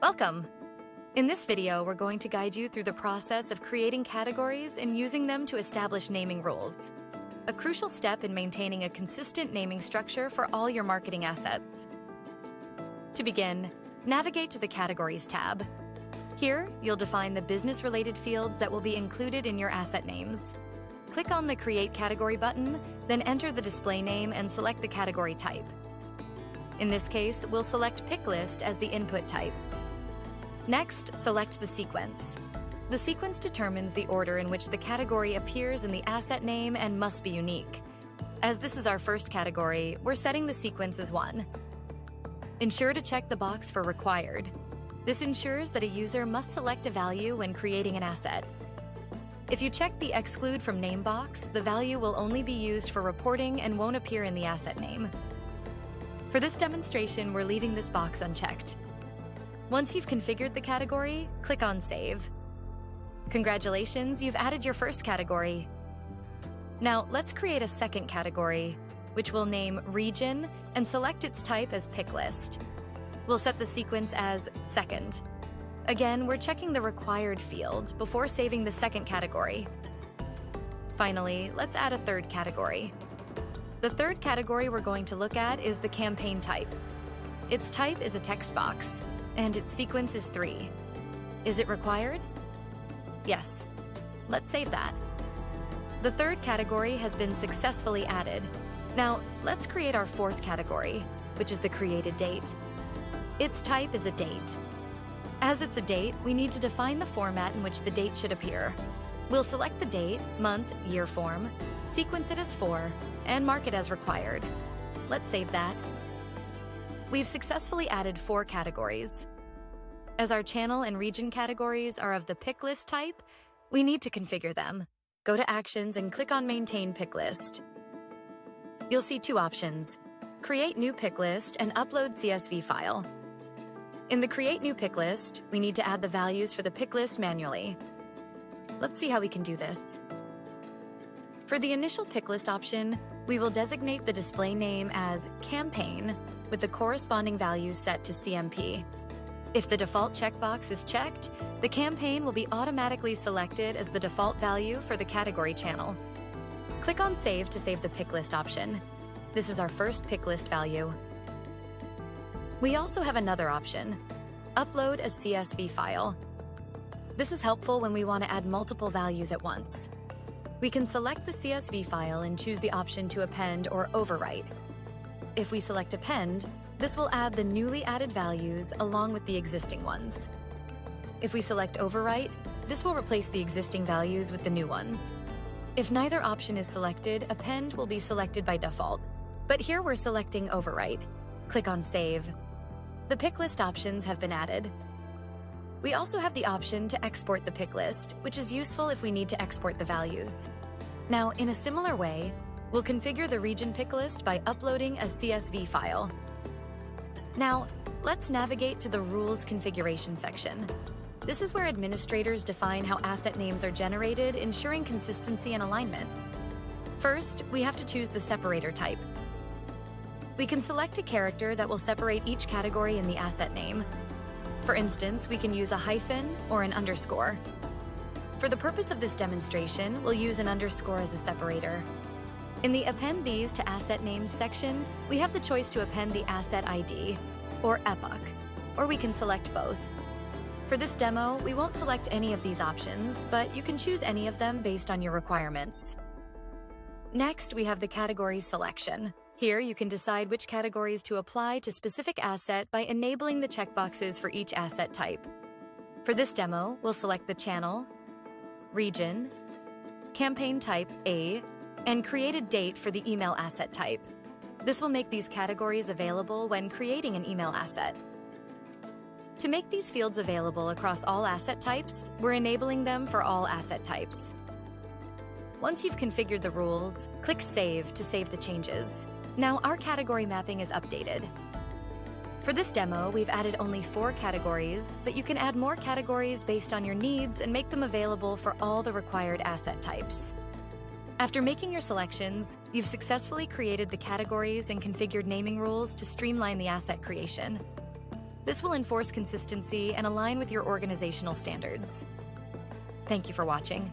Welcome! In this video, we're going to guide you through the process of creating categories and using them to establish naming rules. A crucial step in maintaining a consistent naming structure for all your marketing assets. To begin, navigate to the Categories tab. Here, you'll define the business-related fields that will be included in your asset names. Click on the Create Category button, then enter the display name and select the category type. In this case, we'll select picklist as the input type. Next, select the sequence. The sequence determines the order in which the category appears in the asset name and must be unique. As this is our first category, we're setting the sequence as 1. Ensure to check the box for Required. This ensures that a user must select a value when creating an asset. If you check the Exclude from Name box, the value will only be used for reporting and won't appear in the asset name. For this demonstration, we're leaving this box unchecked. Once you've configured the category, click on Save. Congratulations, you've added your first category. Now, let's create a second category, which we'll name Region and select its type as Picklist. We'll set the sequence as Second. Again, we're checking the Required field before saving the second category. Finally, let's add a third category. The third category we're going to look at is the Campaign type. Its type is a text box, and its sequence is 3. Is it required? Yes. Let's save that. The third category has been successfully added. Now, let's create our fourth category, which is the Created Date. Its type is a date. As it's a date, we need to define the format in which the date should appear. We'll select the date, month, year form, sequence it as 4, and mark it as required. Let's save that. We've successfully added 4 categories. As our channel and region categories are of the picklist type, we need to configure them. Go to Actions and click on Maintain Picklist. You'll see 2 options: Create New Picklist and Upload CSV file. In the Create New Picklist, we need to add the values for the picklist manually. Let's see how we can do this. For the initial picklist option, we will designate the display name as Campaign with the corresponding values set to CMP. If the default checkbox is checked, the campaign will be automatically selected as the default value for the category channel. Click on Save to save the picklist option. This is our first picklist value. We also have another option: Upload a CSV file. This is helpful when we want to add multiple values at once. We can select the CSV file and choose the option to append or overwrite. If we select Append, this will add the newly added values along with the existing ones. If we select Overwrite, this will replace the existing values with the new ones. If neither option is selected, Append will be selected by default. But here we're selecting Overwrite. Click on Save. The picklist options have been added. We also have the option to export the picklist, which is useful if we need to export the values. Now, in a similar way, we'll configure the region picklist by uploading a CSV file. Now, let's navigate to the Rules Configuration section. This is where administrators define how asset names are generated, ensuring consistency and alignment. First, we have to choose the separator type. We can select a character that will separate each category in the asset name. For instance, we can use a hyphen or an underscore. For the purpose of this demonstration, we'll use an underscore as a separator. In the Append These to Asset Names section, we have the choice to append the asset ID, or epoch, or we can select both. For this demo, we won't select any of these options, but you can choose any of them based on your requirements. Next, we have the category selection. Here, you can decide which categories to apply to specific asset by enabling the checkboxes for each asset type. For this demo, we'll select the channel, region, campaign type A, and created date for the email asset type. This will make these categories available when creating an email asset. To make these fields available across all asset types, we're enabling them for all asset types. Once you've configured the rules, click Save to save the changes. Now our category mapping is updated. For this demo, we've added only 4 categories, but you can add more categories based on your needs and make them available for all the required asset types. After making your selections, you've successfully created the categories and configured naming rules to streamline the asset creation. This will enforce consistency and align with your organizational standards. Thank you for watching.